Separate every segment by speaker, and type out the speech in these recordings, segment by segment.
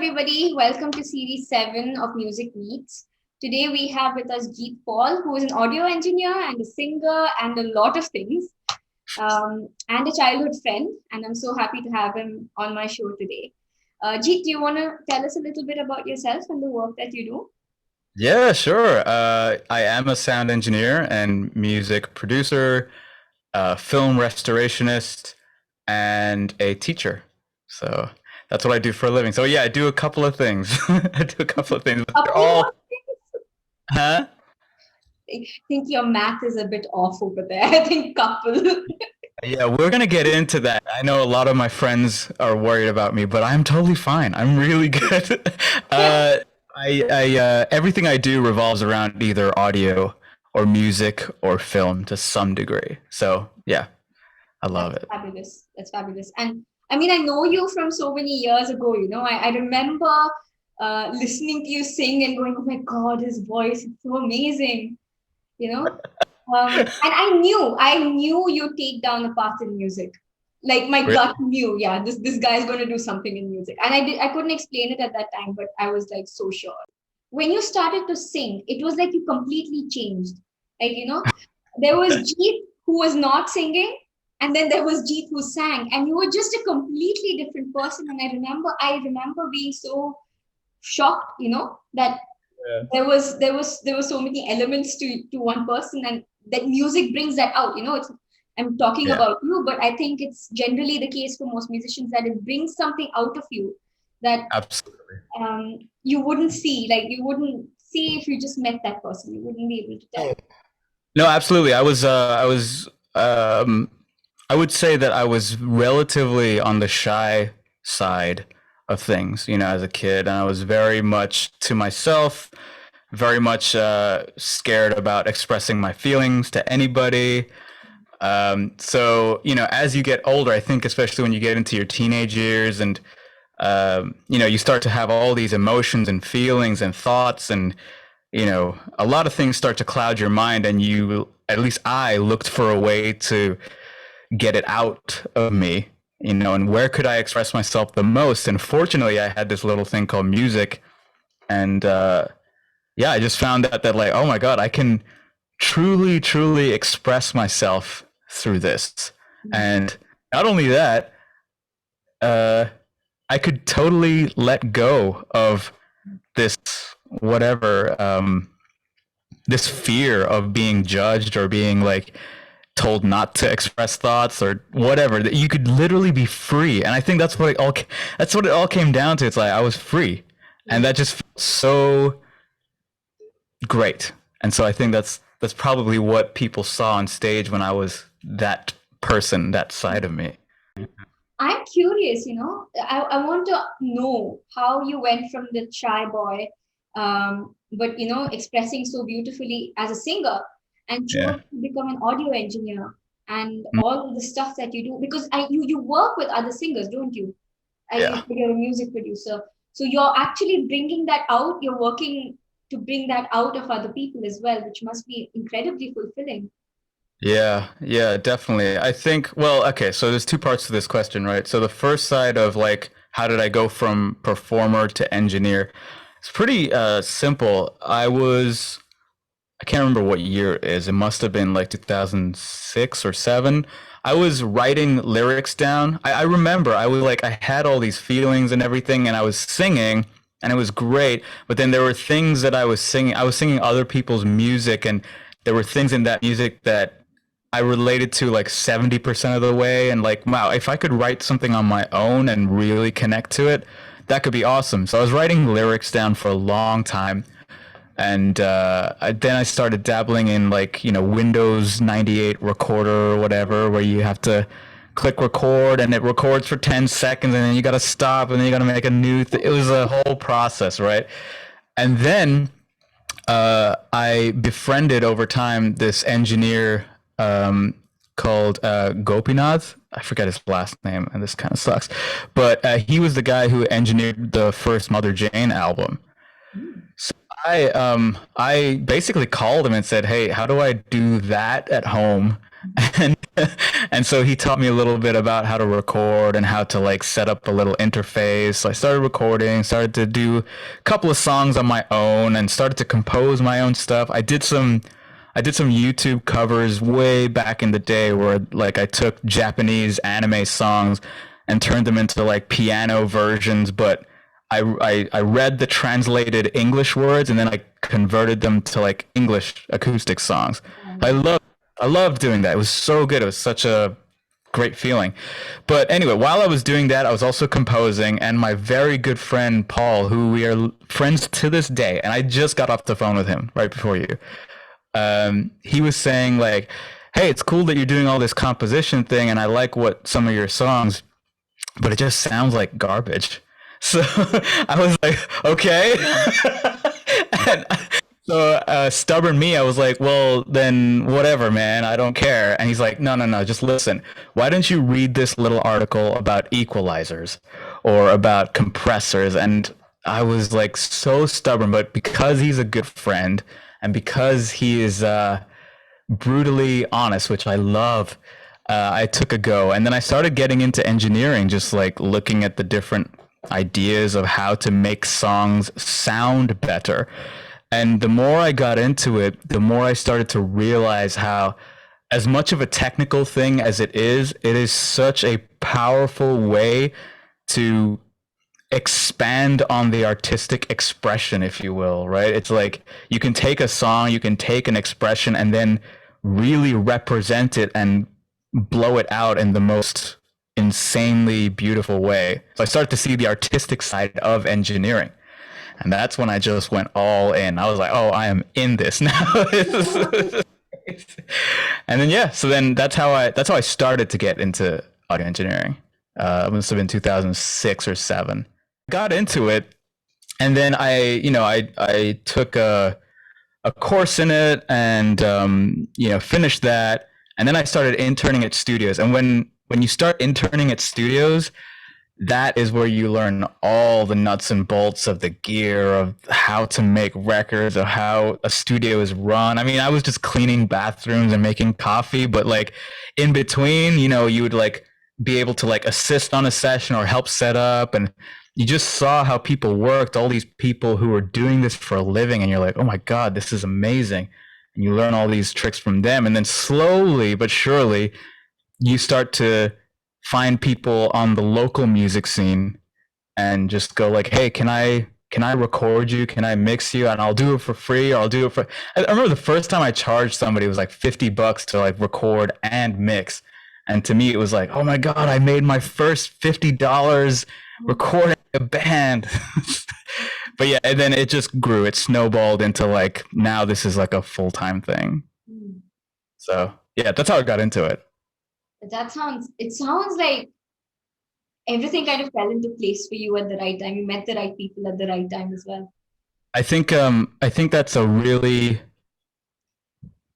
Speaker 1: everybody. Welcome to Series 7 of Music Meets. Today we have with us Jeet Paul, who is an audio engineer and a singer and a lot of things, and a childhood friend. And I'm so happy to have him on my show today. Jeet, do you want to tell us a little bit about yourself and the work that you do?
Speaker 2: Yeah, sure. I am a sound engineer and music producer, film restorationist, and a teacher. So that's what I do for a living. So yeah, I do a couple of things. I do a couple of things, but they're
Speaker 1: Couple
Speaker 2: all,
Speaker 1: of things.
Speaker 2: huh?
Speaker 1: I think your math is a bit off over there. I think couple.
Speaker 2: Yeah, we're gonna get into that. I know a lot of my friends are worried about me, but I'm totally fine. I'm really good. uh, Everything I do revolves around either audio or music or film to some degree. So yeah, I love
Speaker 1: That's
Speaker 2: it.
Speaker 1: fabulous. That's fabulous. And I mean, I know you from so many years ago, I remember listening to you sing and going, oh my God, his voice is so amazing, you know? And I knew you'd take down a path in music. Like my
Speaker 2: Really?
Speaker 1: gut knew, yeah, this guy's going to do something in music. And I couldn't explain it at that time, but I was like so sure. When you started to sing, it was like you completely changed. Like, there was Jeet who was not singing, and then there was Jeet who sang, and you were just a completely different person. And I remember being so shocked, that
Speaker 2: Yeah.
Speaker 1: there were so many elements to one person, and that music brings that out. I'm talking
Speaker 2: Yeah,
Speaker 1: about you, but I think it's generally the case for most musicians that it brings something out of you that
Speaker 2: absolutely.
Speaker 1: you wouldn't see, like you wouldn't see if you just met that person. You wouldn't be able to tell.
Speaker 2: No, absolutely. I would say that I was relatively on the shy side of things, as a kid, and I was very much to myself, very much scared about expressing my feelings to anybody. So, as you get older, I think especially when you get into your teenage years and you start to have all these emotions and feelings and thoughts, and a lot of things start to cloud your mind, and at least I looked for a way to get it out of me, and where could I express myself the most? And fortunately, I had this little thing called music, and yeah, I just found out that, like, oh my God, I can truly, truly express myself through this. And not only that, uh, I could totally let go of this whatever this fear of being judged or being like told not to express thoughts or whatever, that you could literally be free. And I think that's what it all came down to. It's like I was free, and that just felt so great. And so I think that's probably what people saw on stage when I was that person, that side of me.
Speaker 1: I'm curious, I want to know how you went from the shy boy, but expressing so beautifully as a singer, and chose
Speaker 2: Yeah.
Speaker 1: to become an audio engineer and all of the stuff that you do. Because you work with other singers, don't you? You
Speaker 2: Yeah.
Speaker 1: said you're a music producer, so you're actually bringing that out. You're working to bring that out of other people as well, which must be incredibly fulfilling.
Speaker 2: Yeah, yeah, definitely. I think, well, okay, so there's two parts to this question, right? So the first side of, like, how did I go from performer to engineer? It's pretty simple. I can't remember what year it is. It must have been like 2006 or 7. I was writing lyrics down. I remember I had all these feelings and everything, and I was singing, and it was great. But then there were things that I was singing. I was singing other people's music, and there were things in that music that I related to like 70% of the way. And like, wow, if I could write something on my own and really connect to it, that could be awesome. So I was writing lyrics down for a long time, and then I started dabbling in, like, Windows 98 recorder or whatever, where you have to click record and it records for 10 seconds, and then you got to stop, and then you got to make a it was a whole process, right? And then I befriended over time this engineer called Gopinath. I forget his last name, and this kind of sucks, but he was the guy who engineered the first Mother Jane album. So I basically called him and said, "Hey, how do I do that at home?" and and so he taught me a little bit about how to record and how to like set up a little interface. So I started recording, started to do a couple of songs on my own, and started to compose my own stuff. I did some YouTube covers way back in the day where like I took Japanese anime songs and turned them into like piano versions, but I read the translated English words and then I converted them to like English acoustic songs. I
Speaker 1: Um,
Speaker 2: love I loved doing that. It was so good. It was such a great feeling. But anyway, while I was doing that, I was also composing, and my very good friend Paul, who we are friends to this day, and I just got off the phone with him right before you. He was saying like, "Hey, it's cool that you're doing all this composition thing, and I like what some of your songs, but it just sounds like garbage." So I was like, "Okay." And so stubborn me, I was like, well, then whatever, man. I don't care. And he's like, no, no, no. Just listen. Why don't you read this little article about equalizers or about compressors? And I was like so stubborn, but because he's a good friend and because he is brutally honest, which I love, I took a go. And then I started getting into engineering, just like looking at the different ideas of how to make songs sound better. And the more I got into it, the more I started to realize how, as much of a technical thing as it is such a powerful way to expand on the artistic expression, if you will, right? It's like you can take a song, you can take an expression, and then really represent it and blow it out in the most insanely beautiful way. So I started to see the artistic side of engineering. And that's when I just went all in. I was like, "Oh, I am in this now." And then yeah, so then that's how I started to get into audio engineering. It must have been 2006 or seven. Got into it, and then I took a course in it, and finished that, and then I started interning at studios. And when you start interning at studios, that is where you learn all the nuts and bolts of the gear of how to make records, of how a studio is run. I mean, I was just cleaning bathrooms and making coffee, but like in between, you would like be able to like assist on a session or help set up, and you just saw how people worked, all these people who were doing this for a living, and you're like, "Oh my god, this is amazing." And you learn all these tricks from them, and then slowly but surely you start to find people on the local music scene and just go like, "Hey, can I record you? Can I mix you? And I'll do it for free, or I'll do it for." I remember the first time I charged somebody, it was like $50 to like record and mix, and to me it was like, "Oh my god, I made my first $50 recording a band." But yeah, and then it just grew. It snowballed into like now this is like a full-time thing.
Speaker 1: mm.
Speaker 2: So yeah, that's how I got into it.
Speaker 1: It sounds like everything kind of fell into place for you at the right time. You met the right people at the right time as well.
Speaker 2: I think that's a really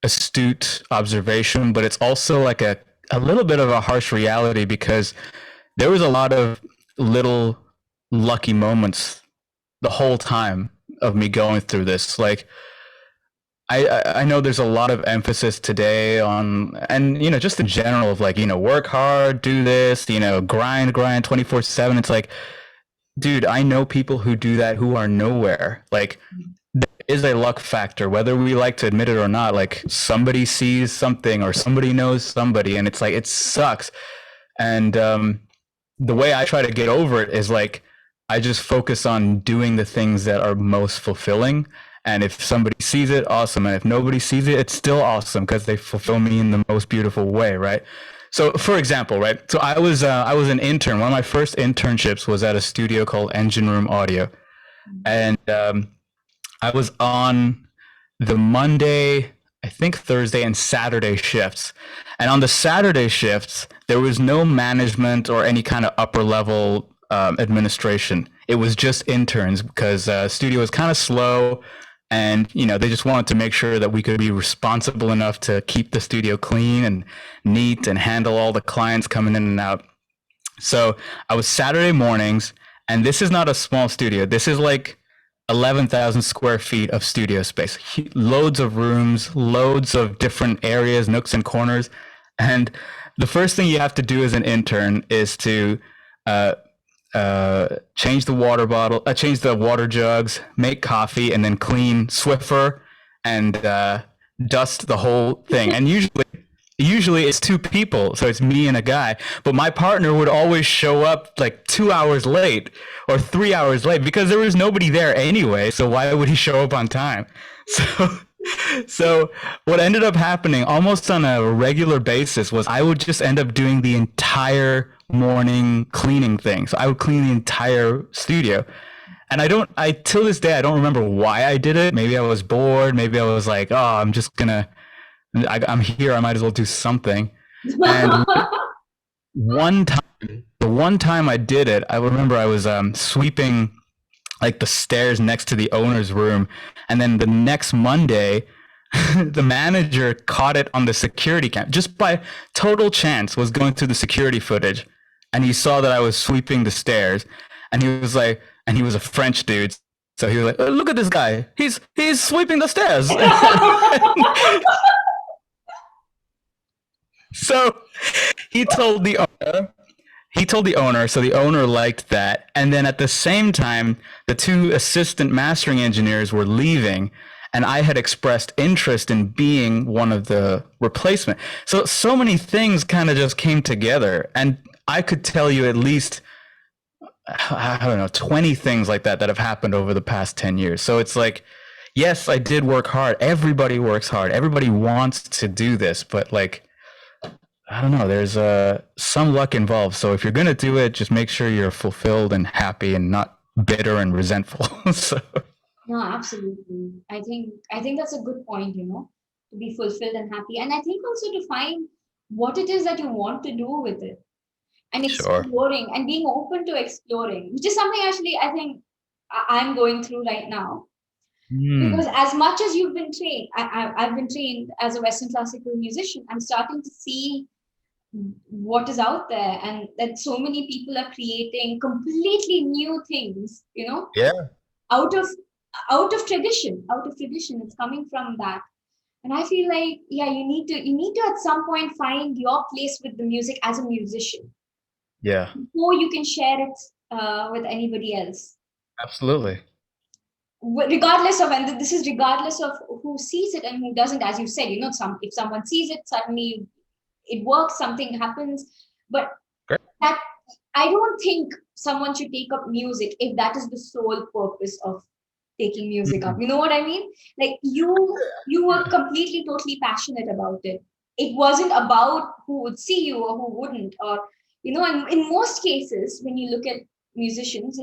Speaker 2: astute observation, but it's also like a little bit of a harsh reality because there was a lot of little lucky moments the whole time of me going through this. Like I know there's a lot of emphasis today on, and just in general, of like, work hard, do this, grind 24/7. It's like, dude, I know people who do that who are nowhere. Like there is a luck factor, whether we like to admit it or not. Like somebody sees something or somebody knows somebody, and it's like it sucks. And the way I try to get over it is like I just focus on doing the things that are most fulfilling. And if somebody sees it, awesome. And if nobody sees it, it's still awesome because they fulfill me in the most beautiful way, right? So, for example, right? So I was an intern. One of my first internships was at a studio called Engine Room Audio, and I was on the Monday, I think Thursday and Saturday shifts. And on the Saturday shifts, there was no management or any kind of upper level administration. It was just interns because studio was kind of slow, and they just wanted to make sure that we could be responsible enough to keep the studio clean and neat and handle all the clients coming in and out. So I was Saturday mornings, and this is not a small studio. This is like 11,000 square feet of studio space, loads of rooms, loads of different areas, nooks and corners. And the first thing you have to do as an intern is to uh, change the water bottle, change the water jugs, make coffee, and then clean Swiffer and dust the whole thing. And usually it's two people, so it's me and a guy. But my partner would always show up like 2 hours late or 3 hours late because there was nobody there anyway. So why would he show up on time? So so what ended up happening almost on a regular basis was I would just end up doing the entire morning cleaning thing. So I would clean the entire studio. And I till this day I don't remember why I did it. Maybe I was bored, maybe I was like, "Oh, I'm here, I might as well do something." And one time, the one time I did it, I remember I was sweeping like the stairs next to the owner's room, and then the next Monday, the manager caught it on the security cam just by total chance. Was going through the security footage, and he saw that I was sweeping the stairs, and he was like, and he was a French dude, so he was like, "Look at this guy, he's sweeping the stairs." So he told the owner, so the owner liked that. And then at the same time, the two assistant mastering engineers were leaving, and I had expressed interest in being one of the replacement. So many things kind of just came together, and I could tell you at least, I don't know, 20 things like that have happened over the past 10 years. So it's like, yes, I did work hard. Everybody works hard. Everybody wants to do this, but like, I don't know. There's some luck involved. So if you're gonna do it, just make sure you're fulfilled and happy and not bitter and resentful. So
Speaker 1: No, absolutely. I think that's a good point, to be fulfilled and happy. And I think also to find what it is that you want to do with it and
Speaker 2: sure.
Speaker 1: exploring and being open to exploring, which is something actually I think I'm going through right now. Because
Speaker 2: Mm,
Speaker 1: as much as you've been trained, I've been trained as a Western classical musician, I'm starting to see what is out there and that so many people are creating completely new things,
Speaker 2: yeah.
Speaker 1: out of out of tradition. It's coming from that. And I feel like, yeah, you need to at some point find your place with the music as a musician
Speaker 2: Yeah.
Speaker 1: before you can share it with anybody else.
Speaker 2: Absolutely.
Speaker 1: Regardless of, and this is regardless of who sees it and who doesn't. As you said, if someone sees it, suddenly it works, something happens. But
Speaker 2: Great.
Speaker 1: that, I don't think someone should take up music if that is the sole purpose of taking music up.
Speaker 2: Mm,
Speaker 1: You know what I mean? Like you were completely, totally passionate about it. It wasn't about who would see you or who wouldn't, or and in most cases, when you look at musicians,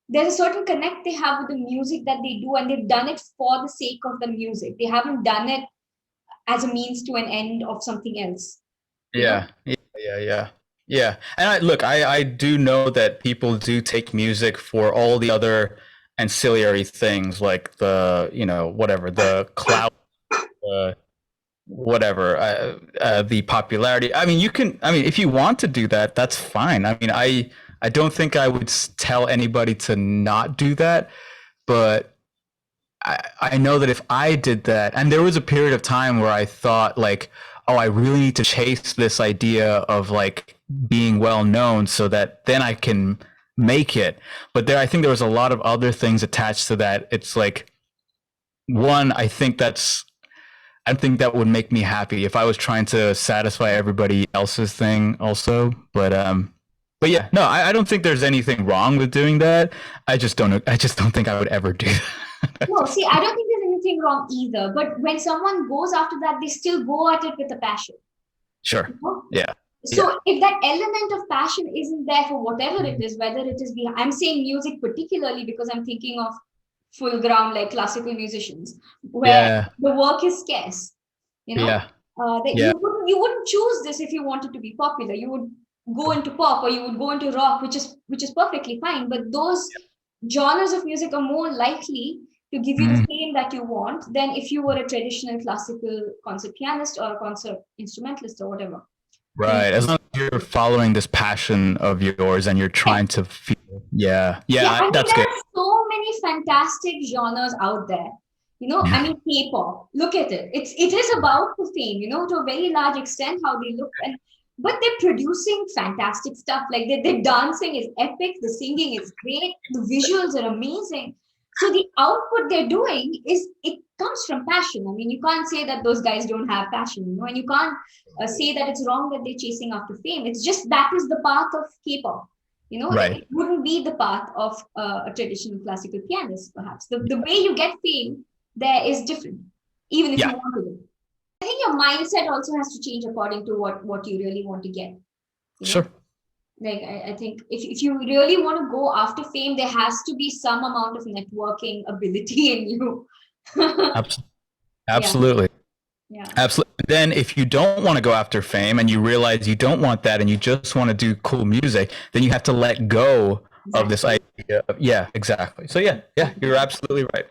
Speaker 1: there's a certain connect they have with the music that they do, and they've done it for the sake of the music. They haven't done it as a means to an end of something else. You know?
Speaker 2: yeah. Yeah. Yeah. Yeah. Yeah. And I do know that people do take music for all the other ancillary things like whatever, the clout, uh, whatever, the popularity. I mean, if you want to do that, that's fine. I mean, I don't think I would tell anybody to not do that, but I know that if I did that, and there was a period of time where I thought like, oh, I really need to chase this idea of like being well known so that then I can make it. But I think there was a lot of other things attached to that. It's like, one, I think that would make me happy if I was trying to satisfy everybody else's thing also. But yeah, no, I don't think there's anything wrong with doing that. I just don't think I would ever do
Speaker 1: No,
Speaker 2: that.
Speaker 1: see, I don't think there's anything wrong either. But when someone goes after that, they still go at it with a passion.
Speaker 2: Sure.
Speaker 1: You know?
Speaker 2: Yeah. Yeah.
Speaker 1: So if that element of passion isn't there for whatever it is, whether it is I'm saying music particularly because I'm thinking of full ground like classical musicians, where
Speaker 2: Yeah.
Speaker 1: the work is scarce. You know,
Speaker 2: Yeah.
Speaker 1: that
Speaker 2: Yeah.
Speaker 1: you wouldn't choose this if you wanted to be popular. You would go into pop or you would go into rock, which is perfectly fine. But those genres of music are more likely to give you the
Speaker 2: Mm,
Speaker 1: fame that you want than if you were a traditional classical concert pianist or a concert instrumentalist or whatever. You
Speaker 2: right. As long as you're following this passion of yours and you're
Speaker 1: Yes.
Speaker 2: trying to feel, yeah.
Speaker 1: Yeah,
Speaker 2: Yeah.
Speaker 1: I mean,
Speaker 2: That's
Speaker 1: there
Speaker 2: good.
Speaker 1: are so many fantastic genres out there. I mean, K-pop. Look at it. It is about the fame, to a very large extent how they look, but they're producing fantastic stuff. Like their dancing is epic, the singing is great, the visuals are amazing. So the output they're doing it comes from passion. I mean, you can't say that those guys don't have passion, and you can't say that it's wrong that they're chasing after fame. It's just that is the path of K-pop.
Speaker 2: Right.
Speaker 1: It wouldn't be the path of a traditional classical pianist, perhaps. The way you get fame there is different, even if you
Speaker 2: Yeah.
Speaker 1: want to. I think your mindset also has to change according to what you really want to get. You know,
Speaker 2: Sure.
Speaker 1: like I think if you really want to go after fame, there has to be some amount of networking ability in you.
Speaker 2: Abs-
Speaker 1: Yeah,
Speaker 2: Absolutely.
Speaker 1: yeah,
Speaker 2: Absolutely. Then, if you don't want to go after fame and you realize you don't want that and you just want to do cool music, then you have to let go of this
Speaker 1: exactly.
Speaker 2: idea. Yeah, exactly. So, yeah, you're absolutely right.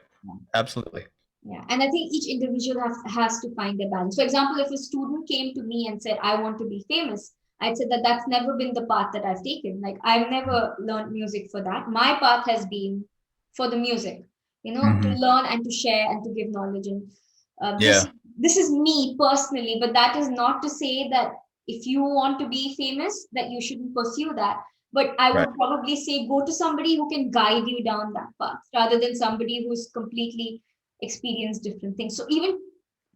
Speaker 2: Absolutely.
Speaker 1: Yeah, and I think each individual has to find their balance. For example, if a student came to me and said, "I want to be famous," I'd say that that's never been the path that I've taken. Like I've never learned music for that. My path has been for the music, to
Speaker 2: Hmm.
Speaker 1: learn and to share and to give knowledge. And this
Speaker 2: Yeah.
Speaker 1: this is me personally, but that is not to say that if you want to be famous, that you shouldn't pursue that. But I
Speaker 2: Right.
Speaker 1: would probably say go to somebody who can guide you down that path rather than somebody who's completely experience different things. So even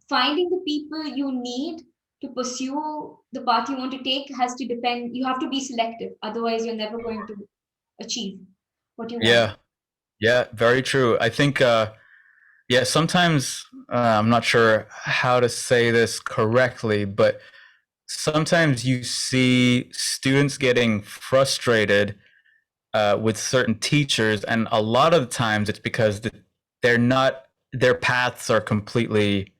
Speaker 1: finding the people you need to pursue the path you want to take has to depend. You have to be selective. Otherwise, you're never going to achieve what you want.
Speaker 2: Yeah. Yeah. Very true. I think, yeah, sometimes I'm not sure how to say this correctly, but sometimes you see students getting frustrated with certain teachers, and a lot of the times it's because they're not their paths are completely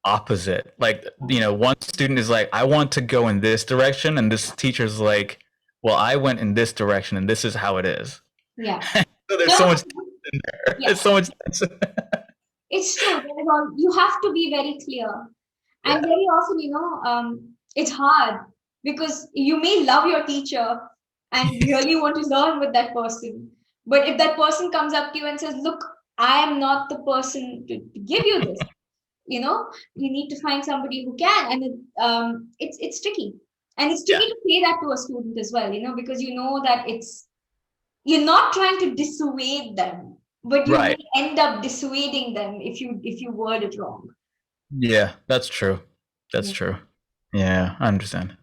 Speaker 2: opposite. Like, one student is like, I want to go in this direction, and this teacher's like, well, I went in this direction, and this is how it is.
Speaker 1: Yeah.
Speaker 2: So there's so much in there.
Speaker 1: Yeah.
Speaker 2: There's so much tension.
Speaker 1: It's true. You have to be very clear. And
Speaker 2: Yeah.
Speaker 1: very often, it's hard because you may love your teacher and really want to learn with that person. But if that person comes up to you and says, "Look, I am not the person to give you this," you need to find somebody who can. And it's tricky. And it's
Speaker 2: Yeah.
Speaker 1: tricky to say that to a student as well, because you know that you're not trying to dissuade them, but you may
Speaker 2: Right.
Speaker 1: end up dissuading them if you word it wrong.
Speaker 2: Yeah. That's true. That's
Speaker 1: Yeah.
Speaker 2: true. Yeah, I understand.